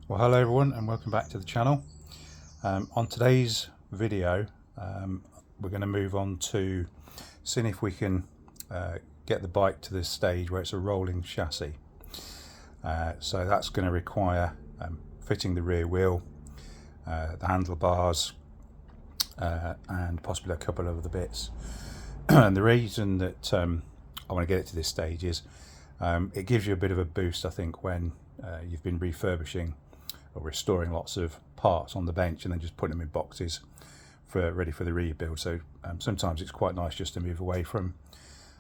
Well, hello everyone and welcome back to the channel. On today's video we're going to move on to seeing if we can get the bike to this stage where it's a rolling chassis. So that's going to require fitting the rear wheel, the handlebars and possibly a couple of other bits. And the reason that I want to get it to this stage is it gives you a bit of a boost, I think, when you've been refurbishing or restoring lots of parts on the bench and then just putting them in boxes ready for the rebuild. So sometimes it's quite nice just to move away from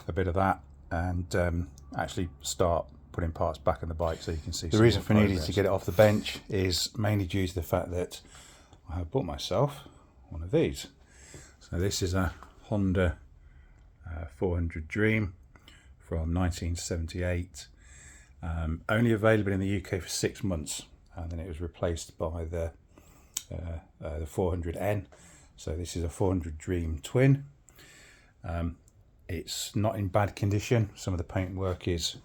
a bit of that and actually start putting parts back on the bike so you can see. The reason for needing to get it off the bench is mainly due to the fact that I have bought myself one of these. So this is a Honda 400 Dream from 1978, only available in the UK for 6 months, and then it was replaced by the 400N. So this is a 400 Dream Twin. It's not in bad condition. Some of the paintwork is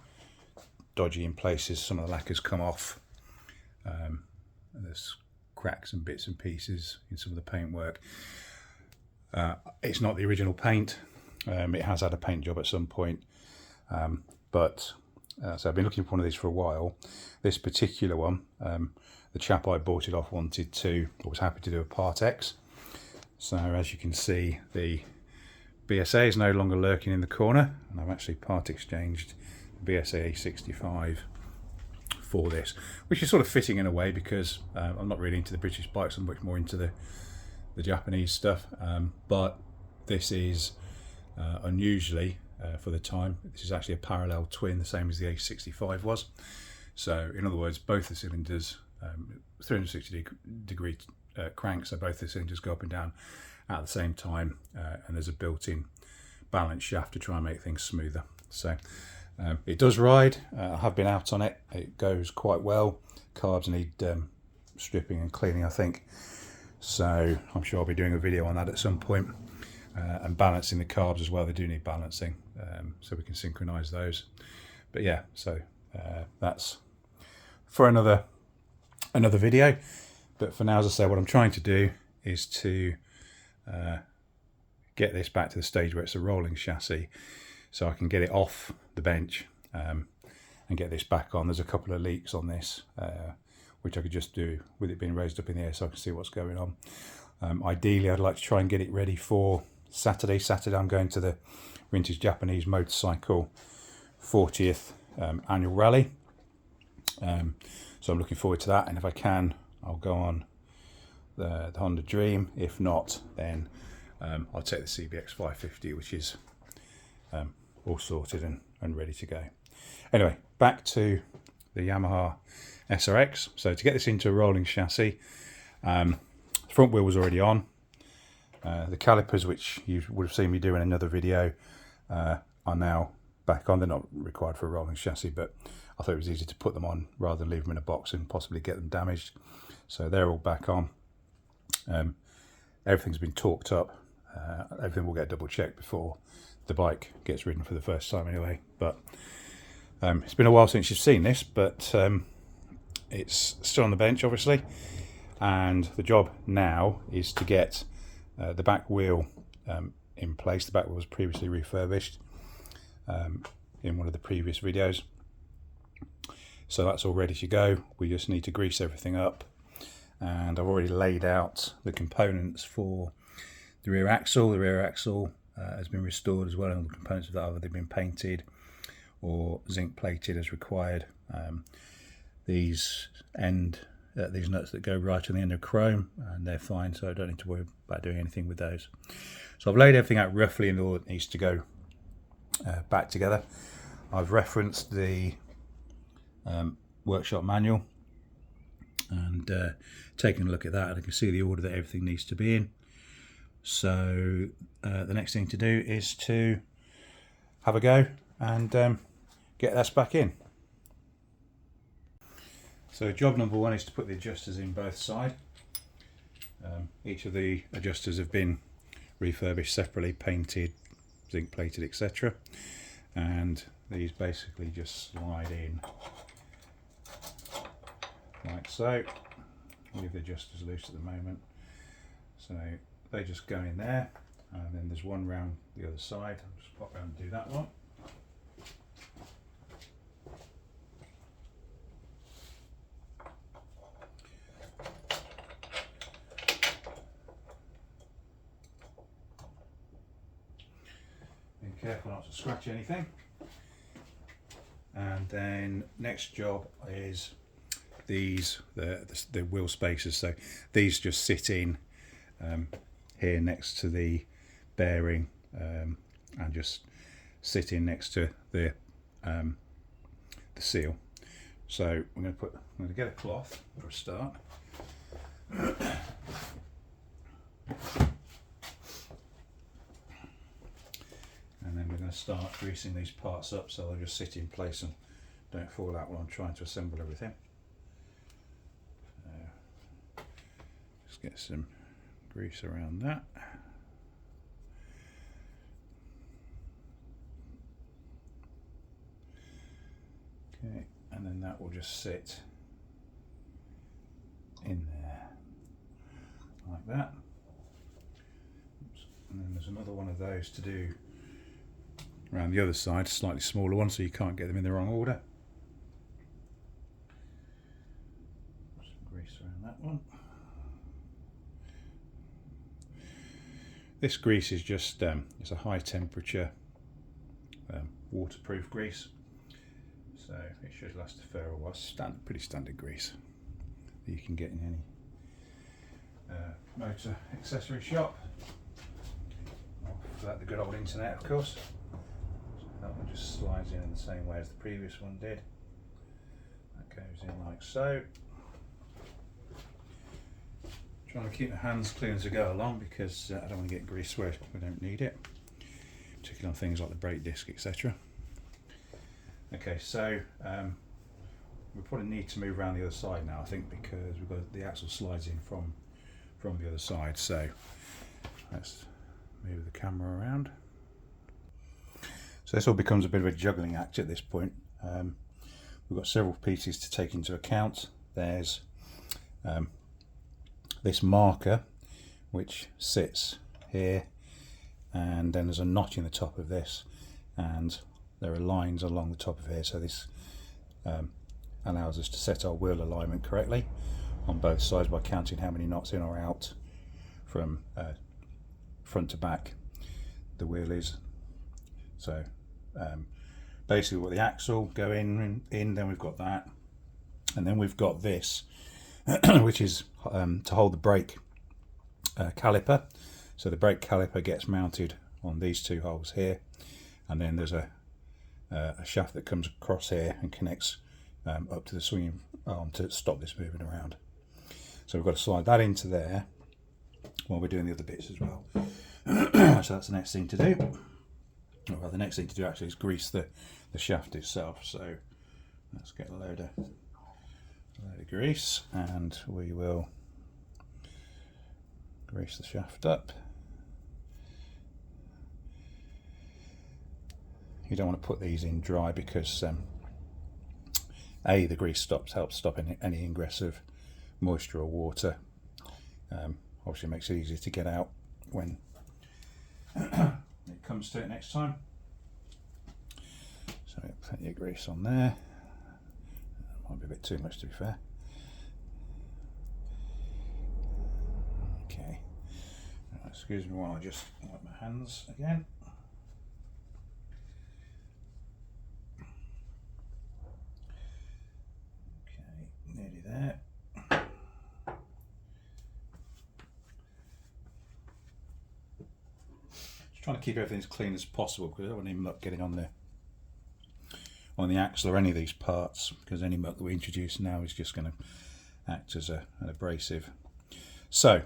dodgy in places, some of the lacquer's come off, and there's cracks and bits and pieces in some of the paintwork. It's not the original paint. It has had a paint job at some point, so I've been looking for one of these for a while. This particular one, the chap I bought it off was happy to do a Part X. So as you can see, the BSA is no longer lurking in the corner, and I've actually part exchanged the BSA 65 for this, which is sort of fitting in a way because I'm not really into the British bikes. I'm much more into the Japanese stuff, but this is unusually for the time. This is actually a parallel twin, the same as the A65 was. So in other words, both the cylinders, 360 degree crank, so both the cylinders go up and down at the same time, and there's a built-in balance shaft to try and make things smoother. So it does ride. I have been out on it. It goes quite well. Carbs need stripping and cleaning, I think. So I'm sure I'll be doing a video on that at some point. And balancing the carbs as well. They do need balancing, so we can synchronize those. But yeah, so that's for another video. But for now, as I say, what I'm trying to do is to get this back to the stage where it's a rolling chassis, so I can get it off the bench and get this back on. There's a couple of leaks on this, which I could just do with it being raised up in the air so I can see what's going on. Ideally, I'd like to try and get it ready for Saturday. I'm going to the Vintage Japanese Motorcycle 40th annual rally. So I'm looking forward to that, and if I can, I'll go on the Honda Dream. If not, then I'll take the CBX 550, which is all sorted and ready to go. Anyway, back to the Yamaha SRX. So to get this into a rolling chassis, the front wheel was already on. The calipers, which you would have seen me do in another video, are now back on. They're not required for a rolling chassis, but I thought it was easy to put them on rather than leave them in a box and possibly get them damaged. So they're all back on. Everything's been torqued up. Everything will get double checked before the bike gets ridden for the first time anyway. But it's been a while since you've seen this, but it's still on the bench obviously. And the job now is to get the back wheel in place. The back wheel was previously refurbished in one of the previous videos, so that's all ready to go. We just need to grease everything up, and I've already laid out the components for the rear axle. The rear axle has been restored as well, and the components of that have either been painted or zinc plated as required. These nuts that go right on the end of chrome, and they're fine, so I don't need to worry about doing anything with those. So I've laid everything out roughly in order it needs to go back together. I've referenced the workshop manual and taken a look at that, and I can see the order that everything needs to be in. So the next thing to do is to have a go and get this back in. So job number one is to put the adjusters in both sides. Each of the adjusters have been refurbished separately, painted, zinc plated, etc. And these basically just slide in like so. Leave the adjusters loose at the moment. So they just go in there, and then there's one round the other side. I'll just pop around and do that one. Be careful not to scratch anything. And then next job is these, the wheel spacers. So these just sit in here next to the bearing, and just sit in next to the seal. So I'm going to get a cloth for a start. And then we're going to start greasing these parts up so they'll just sit in place and don't fall out while I'm trying to assemble everything. Just get some grease around that. Okay, and then that will just sit in there like that. Oops. And then there's another one of those to do around the other side, slightly smaller one, so you can't get them in the wrong order. Some grease around that one. This grease is just it's a high temperature waterproof grease, so it should last a fair while. Pretty standard grease that you can get in any motor accessory shop. Off the good old internet, of course. That one just slides in the same way as the previous one did. That goes in like so. Trying to keep the hands clean as I go along because I don't want to get grease where we don't need it, particularly on things like the brake disc, etc. Okay, so we probably need to move around the other side now, I think, because we've got the axle slides in from the other side. So let's move the camera around. So this all becomes a bit of a juggling act at this point. We've got several pieces to take into account. There's this marker which sits here, and then there's a notch in the top of this, and there are lines along the top of here, so this allows us to set our wheel alignment correctly on both sides by counting how many knots in or out from front to back the wheel is. So basically what the axle go in, then we've got that, and then we've got this which is to hold the brake caliper. So the brake caliper gets mounted on these two holes here, and then there's a shaft that comes across here and connects up to the swinging arm to stop this moving around. So we've got to slide that into there while we're doing the other bits as well. So that's the next thing to do. Well, the next thing to do actually is grease the shaft itself. So let's get a load of grease, and we will grease the shaft up. You don't want to put these in dry because the grease helps stop any ingress of moisture or water. Obviously makes it easier to get out when it comes to it next time. So plenty of grease on there. Might be a bit too much, to be fair. Okay. Excuse me while I just wipe my hands again. Okay, nearly there. Just trying to keep everything as clean as possible because I don't want any muck getting on the axle or any of these parts, because any muck that we introduce now is just going to act as an abrasive. So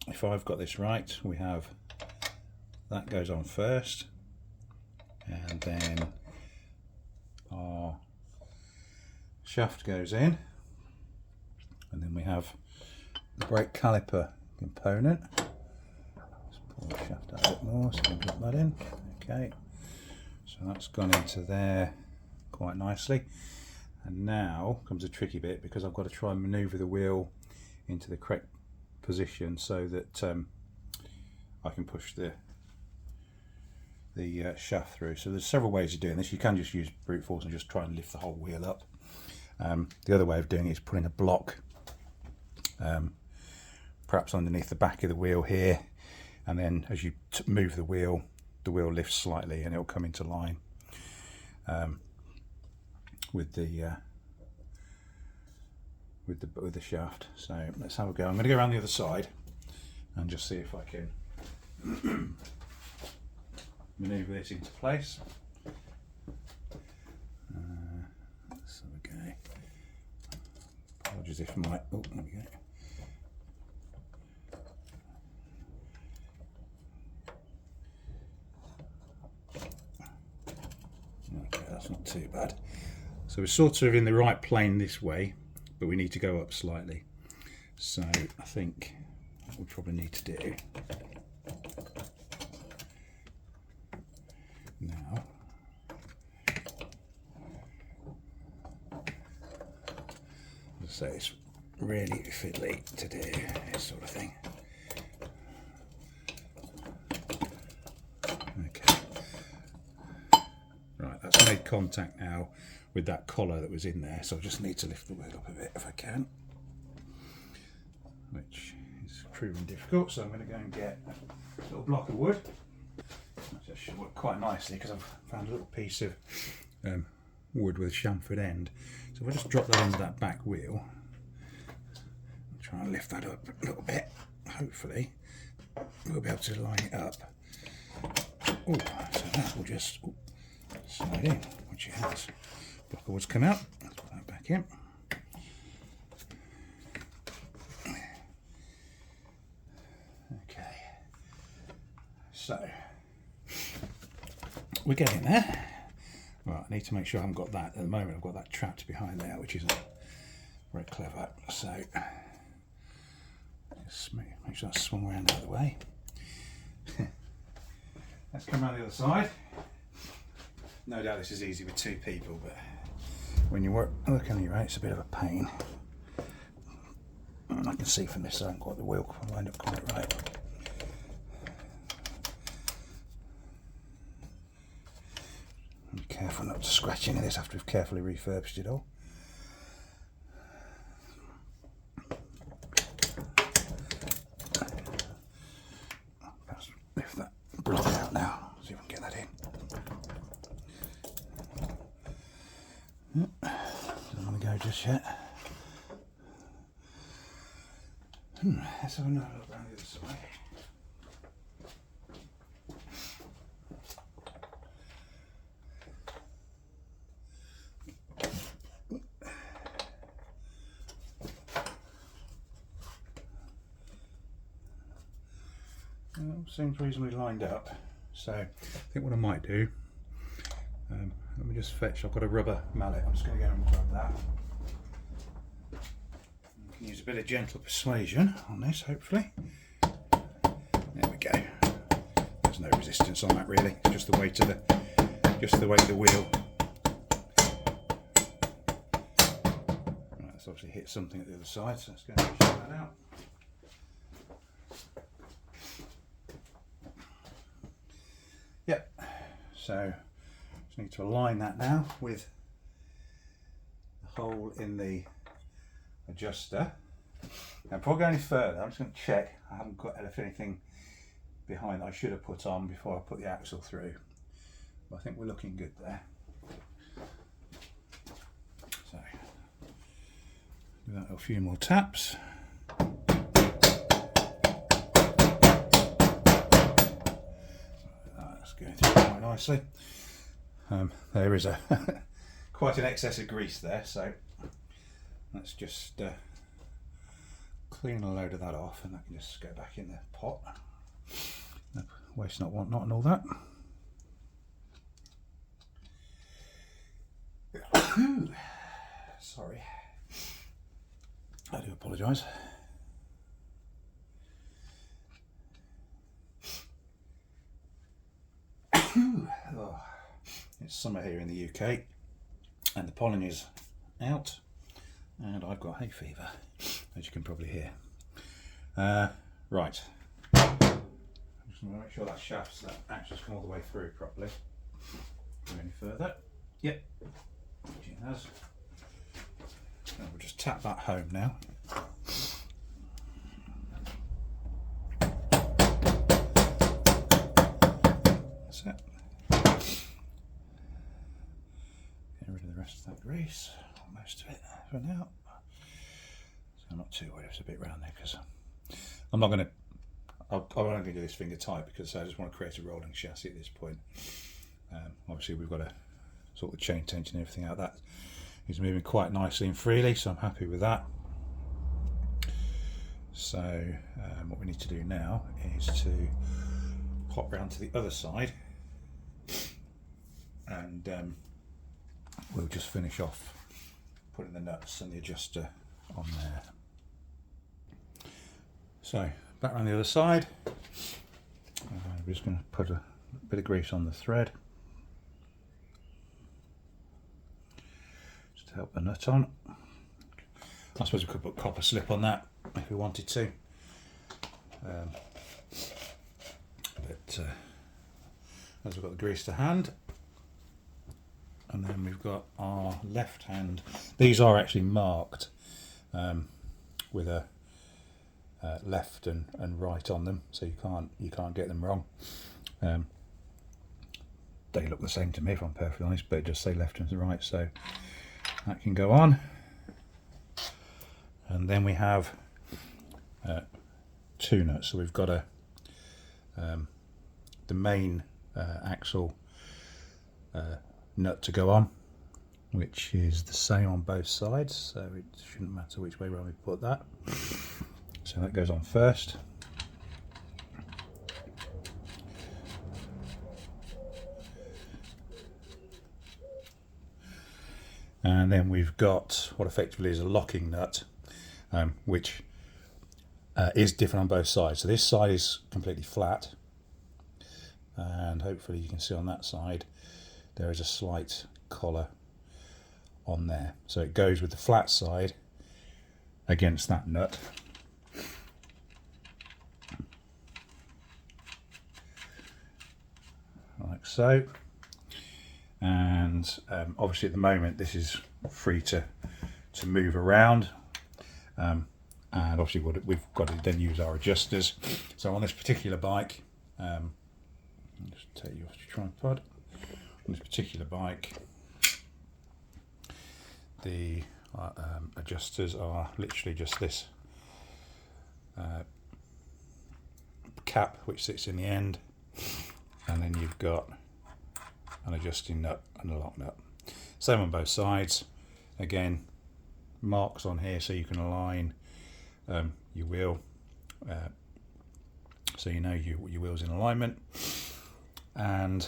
if I've got this right, we have that goes on first, and then our shaft goes in, and then we have the brake caliper component. Let's pull the shaft out a bit more so we can put that in. Okay. So that's gone into there quite nicely, And now comes a tricky bit, because I've got to try and manoeuvre the wheel into the correct position so that I can push the shaft through. So there's several ways of doing this. You can just use brute force and just try and lift the whole wheel up. The other way of doing it is putting a block perhaps underneath the back of the wheel here, and then as you move the wheel lifts slightly and it'll come into line with the shaft. So let's have a go. I'm going to go around the other side and just see if I can manoeuvre this into place. Let's have a go. Apologies if my, oh, there we go. Okay, that's not too bad. So we're sort of in the right plane this way, but we need to go up slightly. So I think what we probably need to do now, so it's really fiddly to do this sort of thing. Okay, right, that's made contact now with that collar that was in there, so I just need to lift the wheel up a bit if I can, which is proving difficult. So I'm going to go and get a little block of wood. That should work quite nicely because I've found a little piece of wood with a chamfered end. So if I just drop that into that back wheel, try and lift that up a little bit, hopefully we'll be able to line it up. Oh, so that will just slide in, which it has. Block of wood's come out, let's put that back in. Okay, so we're getting there. Right, I need to make sure I haven't got that. At the moment I've got that trapped behind there, which isn't very clever. So just make sure that's swung around out of the way. Let's come around the other side. No doubt this is easy with two people, but when you work on your right, it's a bit of a pain. And I can see from this I haven't got the wheel lined up quite right. Be careful not to scratch any of this after we've carefully refurbished it all. Perhaps lift that block out now, see if we can get that in. Don't want to go just yet. Let's have another look around the other side. Seems reasonably lined up, so I think what I might do, let me just fetch, I've got a rubber mallet, I'm just going to go and grab that. You can use a bit of gentle persuasion on this, hopefully. There we go. There's no resistance on that really, it's just the weight of the wheel. Right, that's obviously hit something at the other side, so let's go and check that out. Yep, so just need to align that now with the hole in the adjuster. Now before I go any further, I'm just going to check I haven't got anything behind that I should have put on before I put the axle through. But I think we're looking good there. So, give that a few more taps. Going through quite nicely. There is a quite an excess of grease there, so let's just clean a load of that off, and that can just go back in the pot. No waste not, want not, and all that. Sorry, I do apologise. Oh, it's summer here in the UK and the pollen is out, and I've got hay fever, as you can probably hear. Right, I'm just going to make sure that shaft's actually come all the way through properly. Go any further? Yep, it has. And we'll just tap that home now. That's it. Get rid of the rest of that grease, most of it for now. So I'm not too worried if it's a bit round there, because I'm not going to, I'm only going to do this finger tight because I just want to create a rolling chassis at this point. Obviously we've got to sort the chain tension and everything out. That is moving quite nicely and freely, so I'm happy with that. So what we need to do now is to pop round to the other side, and we'll just finish off putting the nuts and the adjuster on there. So back around the other side, we're just going to put a bit of grease on the thread just to help the nut on. I suppose we could put copper slip on that if we wanted to, but as we've got the grease to hand, and then we've got our left hand. These are actually marked with a left and right on them, so you can't get them wrong. They look the same to me, if I'm perfectly honest, but just say left and right, so that can go on. And then we have two nuts. So we've got the main axle nut to go on, which is the same on both sides, so it shouldn't matter which way around we put that. So that goes on first. And then we've got what effectively is a locking nut, which is different on both sides. So this side is completely flat, and hopefully you can see on that side there is a slight collar on there. So it goes with the flat side against that nut. Like so. And obviously at the moment this is free to move around, and obviously we've got to then use our adjusters. So on this particular bike, I'll just take you off the tripod. On this particular bike, the adjusters are literally just this cap which sits in the end, and then you've got an adjusting nut and a lock nut. Same on both sides. Again, marks on here so you can align your wheel, so you know your wheel's in alignment. And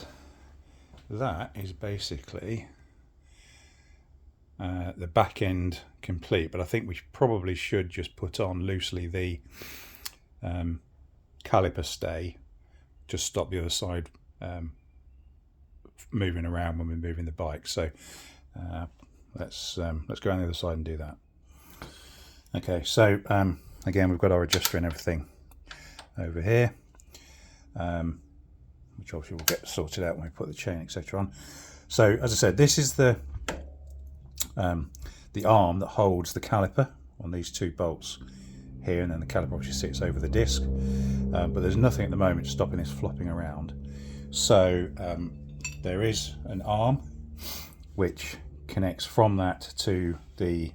that is basically the back end complete. But I think we probably should just put on loosely the caliper stay, just stop the other side moving around when we're moving the bike. So let's go on the other side and do that. Okay, so again we've got our adjuster and everything over here, which obviously will get sorted out when we put the chain etc on. So as I said, this is the arm that holds the caliper on these two bolts here, and then the caliper obviously sits over the disc, but there's nothing at the moment stopping this flopping around. So there is an arm which connects from that to the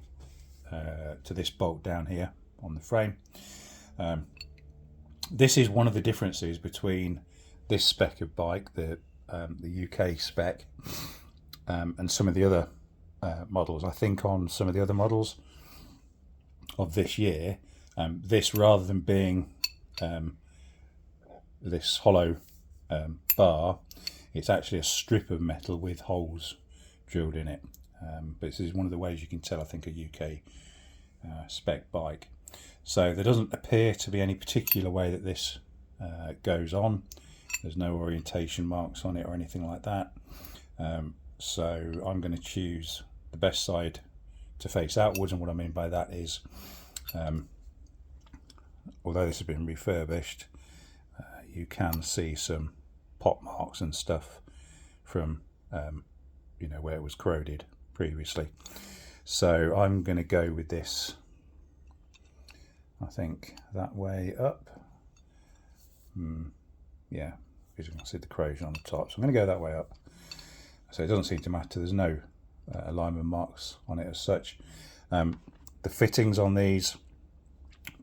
to this bolt down here on the frame. This is one of the differences between this spec of bike, the UK spec, and some of the other models. I think on some of the other models of this year, this, rather than being this hollow bar, it's actually a strip of metal with holes drilled in it. But this is one of the ways you can tell, I think, a UK spec bike. So there doesn't appear to be any particular way that this goes on. There's no orientation marks on it or anything like that. So I'm going to choose the best side to face outwards, and what I mean by that is, although this has been refurbished, you can see some pot marks and stuff from you know, where it was corroded previously. So I'm going to go with this, I think, that way up. Yeah, because you can see the corrosion on the top, so I'm going to go that way up. So it doesn't seem to matter, there's no alignment marks on it as such. The fittings on these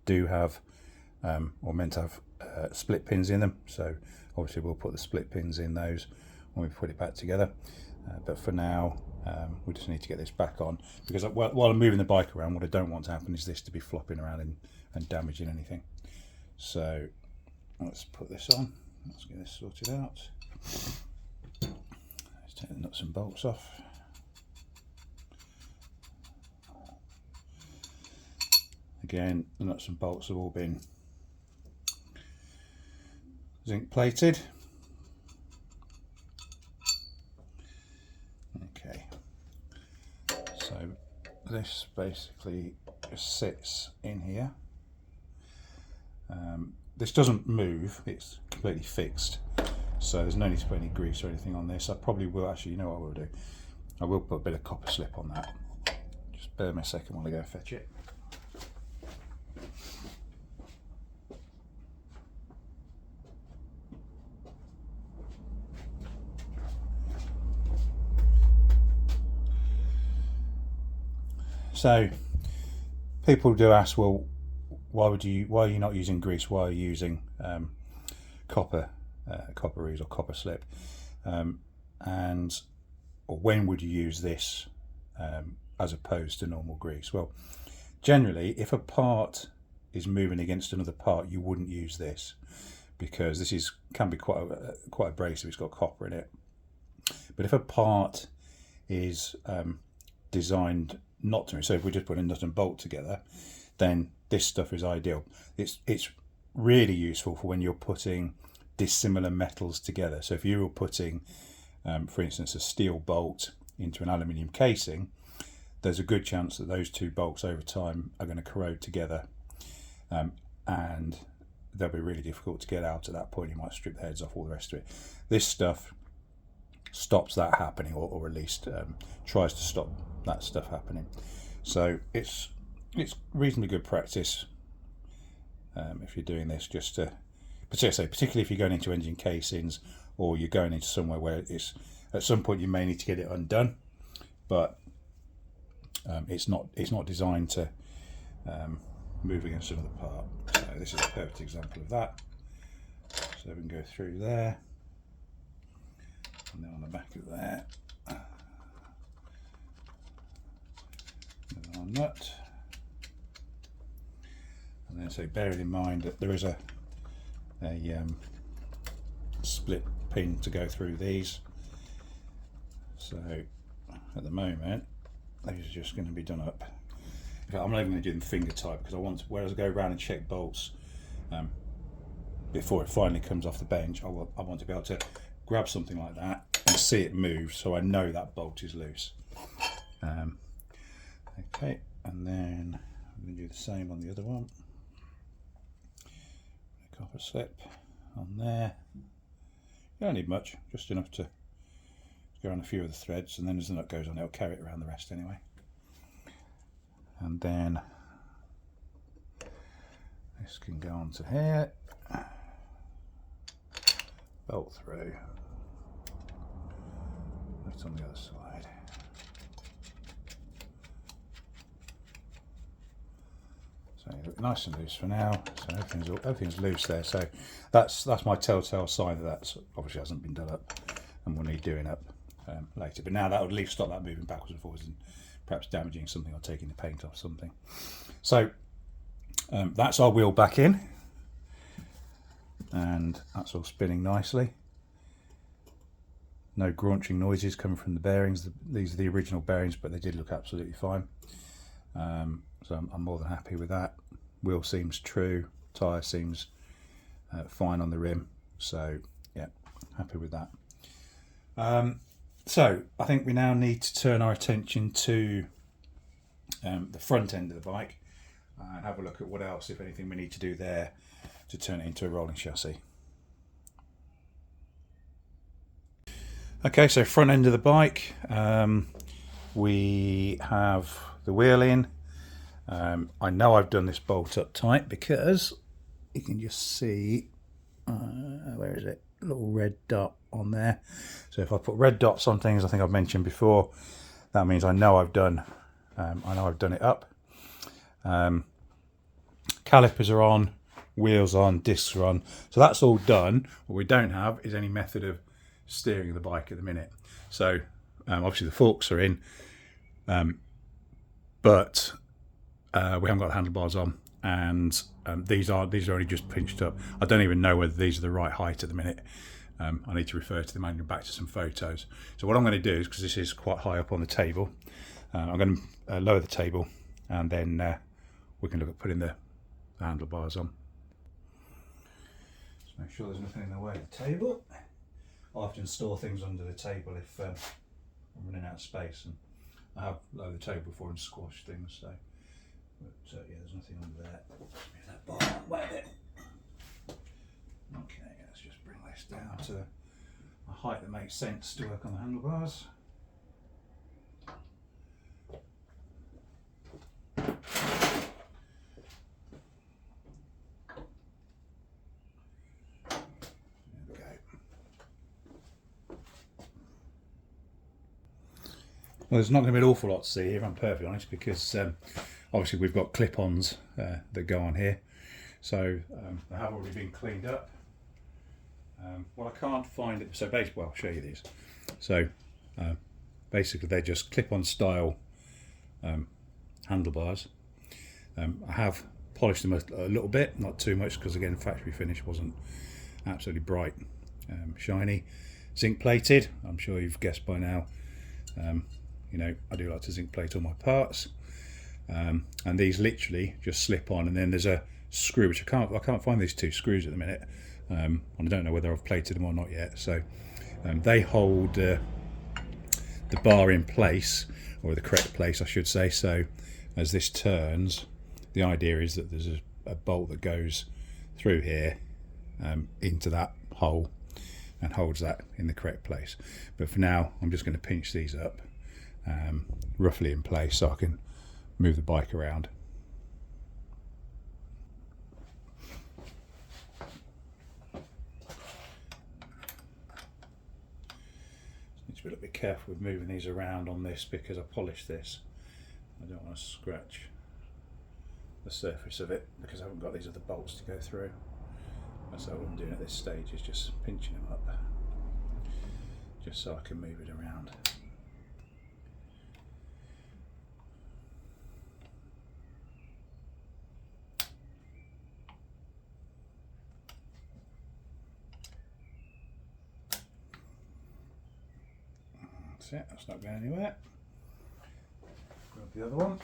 do have, or meant to have, split pins in them, so obviously we'll put the split pins in those when we put it back together, but for now we just need to get this back on, because while I'm moving the bike around, what I don't want to happen is this to be flopping around and damaging anything. So let's put this on, let's get this sorted out. Let's take the nuts and bolts off. Again, the nuts and bolts have all been zinc plated. Okay, so this basically just sits in here. This doesn't move, it's completely fixed, so there's no need to put any grease or anything on this. I probably will, actually, you know what I will do? I will put a bit of copper slip on that. Just bear me a second while I go fetch it. So people do ask, well, why are you not using grease? Why are you using copper reeds or copper slip? Or when would you use this as opposed to normal grease? Well, generally, if a part is moving against another part, you wouldn't use this, because this can be quite abrasive. It's got copper in it. But if a part is designed not to move, so if we just put a nut and bolt together, then this stuff is ideal. It's really useful for when you're putting dissimilar metals together. So if you were putting, for instance, a steel bolt into an aluminium casing, there's a good chance that those two bolts over time are going to corrode together, and they'll be really difficult to get out at that point. You might strip the heads off, all the rest of it. This stuff stops that happening, or at least tries to stop that stuff happening. So it's reasonably good practice if you're doing this, just to, particularly if you're going into engine casings, or you're going into somewhere where it's at some point you may need to get it undone, but it's not designed to move against another part. So this is a perfect example of that. So we can go through there, and then on the back of there, another nut. And then, so bearing in mind that there is a split pin to go through these, so at the moment these are just going to be done up. In fact, I'm not even going to do them finger tight, because I want to, whereas I go around and check bolts before it finally comes off the bench, I want to be able to grab something like that and see it move, so I know that bolt is loose. Okay, and then I'm going to do the same on the other one. Copper slip on there. You don't need much, just enough to go on a few of the threads, and then as the nut goes on, it'll carry it around the rest anyway. And then this can go onto here, bolt through, that's on the other side. So you look nice and loose for now. So everything's loose there. So that's my telltale sign that obviously hasn't been done up, and will need doing up later. But now that would at least stop that moving backwards and forwards and perhaps damaging something or taking the paint off something. So that's our wheel back in, and that's all spinning nicely. No grunching noises coming from the bearings. These are the original bearings, but they did look absolutely fine. So I'm more than happy with that. Wheel seems true, tyre seems fine on the rim, so yeah, happy with that. So I think we now need to turn our attention to the front end of the bike and have a look at what else, if anything, we need to do there to turn it into a rolling chassis. Okay, so front end of the bike, we have the wheel in. I know I've done this bolt up tight because you can just see, where is it? A little red dot on there. So if I put red dots on things, I think I've mentioned before, that means I know I've done it up. Calipers are on, wheels on, discs are on. So that's all done. What we don't have is any method of steering the bike at the minute. So obviously the forks are in, but we haven't got the handlebars on, and these are only just pinched up. I don't even know whether these are the right height at the minute. I need to refer to the manual back to some photos. So what I'm going to do is, because this is quite high up on the table, I'm going to lower the table, and then we can look at putting the handlebars on. Just make sure there's nothing in the way of the table. I often store things under the table if I'm running out of space, and I have lowered the table before and squashed things. So, but yeah, there's nothing under there. Move that bar that way a bit. Okay, let's just bring this down to a height that makes sense to work on the handlebars. Well, there's not going to be an awful lot to see here, if I'm perfectly honest, because obviously we've got clip-ons that go on here, so they have already been cleaned up. Well, I can't find it, so basically, well, I'll show you these. So basically they're just clip-on style handlebars. I have polished them a little bit, not too much, because again, factory finish wasn't absolutely bright, shiny. Zinc plated, I'm sure you've guessed by now. You know, I do like to zinc plate all my parts, and these literally just slip on, and then there's a screw which I can't find these two screws at the minute, and I don't know whether I've plated them or not yet. So they hold the bar in place, or the correct place I should say. So as this turns, the idea is that there's a bolt that goes through here into that hole and holds that in the correct place. But for now, I'm just going to pinch these up roughly in place so I can move the bike around. Need to be a little bit careful with moving these around on this because I polished this. I don't want to scratch the surface of it because I haven't got these other bolts to go through. So what I'm doing at this stage is just pinching them up, just so I can move it around. That's it, that's not going anywhere. Grab the other one.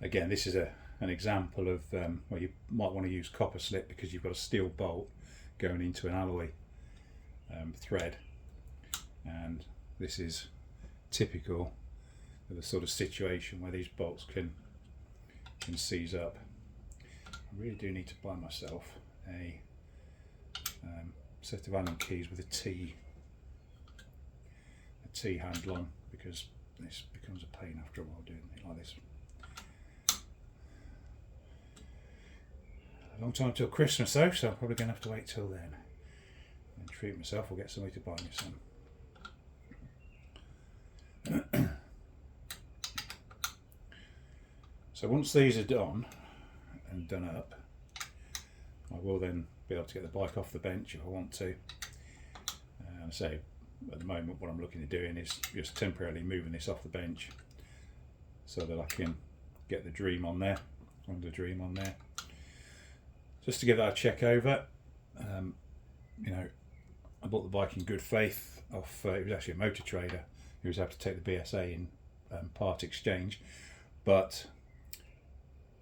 Again, this is an example of well, you might want to use copper slip because you've got a steel bolt going into an alloy thread, and this is typical of the sort of situation where these bolts can seize up. I really do need to buy myself a set of Allen keys with a T handle on, because this becomes a pain after a while doing it like this. A long time till Christmas though, so I'm probably going to have to wait till then and treat myself or get somebody to buy me some. So once these are done and done up, I will then be able to get the bike off the bench if I want to. So at the moment what I'm looking at doing is just temporarily moving this off the bench so that I can get the Dream on there, just to give that a check over. You know, I bought the bike in good faith off, it was actually a Motor Trader who was able to take the BSA in part exchange, but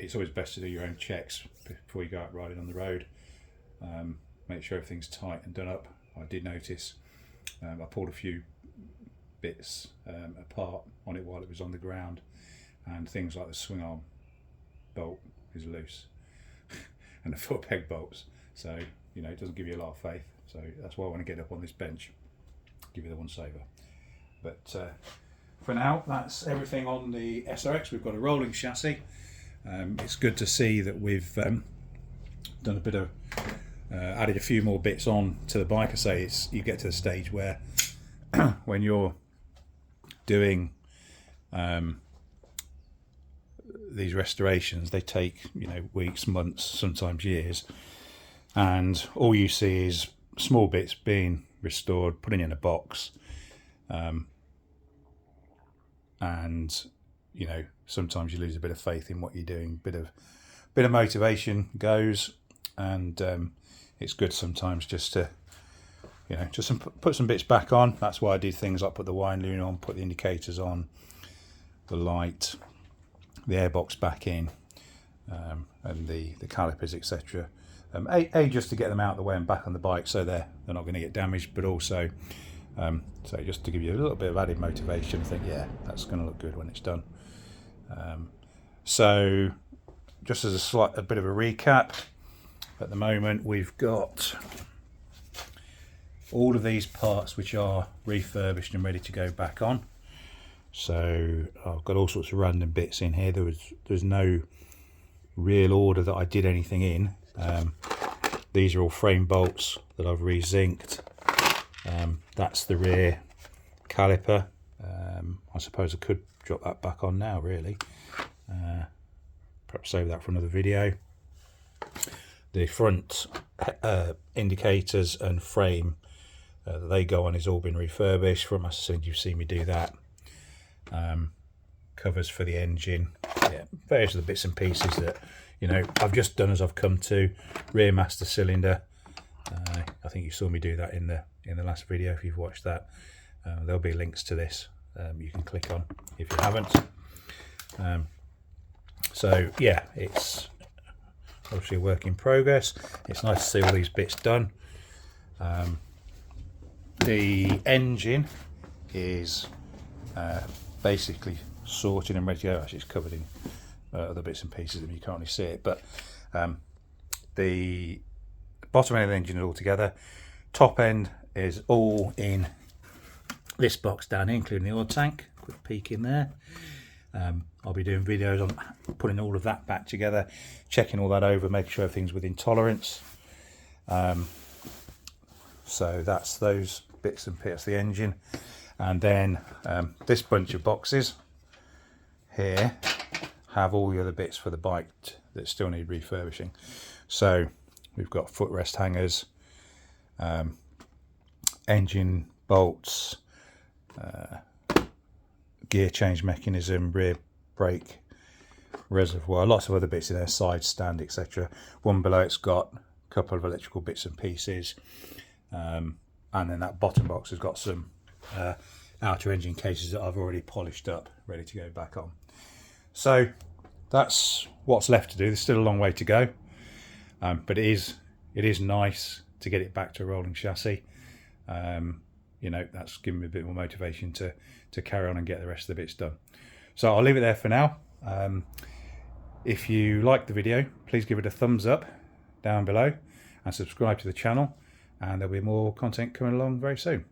it's always best to do your own checks before you go out riding on the road. Make sure everything's tight and done up. I did notice I pulled a few bits apart on it while it was on the ground, and things like the swing arm bolt is loose and the foot peg bolts, so you know, it doesn't give you a lot of faith. So that's why I want to get up on this bench, give you the once over. But for now, that's everything on the SRX. We've got a rolling chassis. It's good to see that we've done a bit of added a few more bits on to the bike. I say you get to the stage where when you're doing these restorations, they take, you know, weeks, months, sometimes years, and all you see is small bits being restored, putting in a box, and you know, sometimes you lose a bit of faith in what you're doing. Bit of motivation goes, and it's good sometimes just to, you know, just put some bits back on. That's why I do things like put the wind loom on, put the indicators on, the light, the airbox back in, and the calipers, etc. Just to get them out of the way and back on the bike, so they're not going to get damaged, but also so just to give you a little bit of added motivation. I think, yeah, that's going to look good when it's done. So just as a bit of a recap, at the moment we've got all of these parts which are refurbished and ready to go back on. So I've got all sorts of random bits in here. There's no real order that I did anything in. These are all frame bolts that I've re-zinced. That's the rear caliper. I suppose I could drop that back on now, really. Perhaps save that for another video. The front indicators and frame that they go on is all been refurbished. From, as I said, you've seen me do that. Covers for the engine, yeah, various of the bits and pieces that, you know, I've just done as I've come to. Rear master cylinder, I think you saw me do that in the last video. If you've watched that, there'll be links to this you can click on if you haven't. So yeah, it's obviously a work in progress. It's nice to see all these bits done. The engine is basically sorted and ready to go. Actually, it's covered in other bits and pieces if you can't really see it, but the bottom end of the engine is all together. Top end is all in this box down here, including the oil tank. Quick peek in there. I'll be doing videos on putting all of that back together, checking all that over, making sure everything's within tolerance. So that's those bits and pieces, the engine. And then this bunch of boxes here have all the other bits for the bike that still need refurbishing. So we've got footrest hangers, engine bolts, gear change mechanism, rear brake reservoir, lots of other bits in there, side stand, etc. One below it's got a couple of electrical bits and pieces, and then that bottom box has got some outer engine cases that I've already polished up, ready to go back on. So that's what's left to do. There's still a long way to go, but it is nice to get it back to a rolling chassis. You know, that's given me a bit more motivation to carry on and get the rest of the bits done. So I'll leave it there for now. If you like the video, please give it a thumbs up down below and subscribe to the channel, and there'll be more content coming along very soon.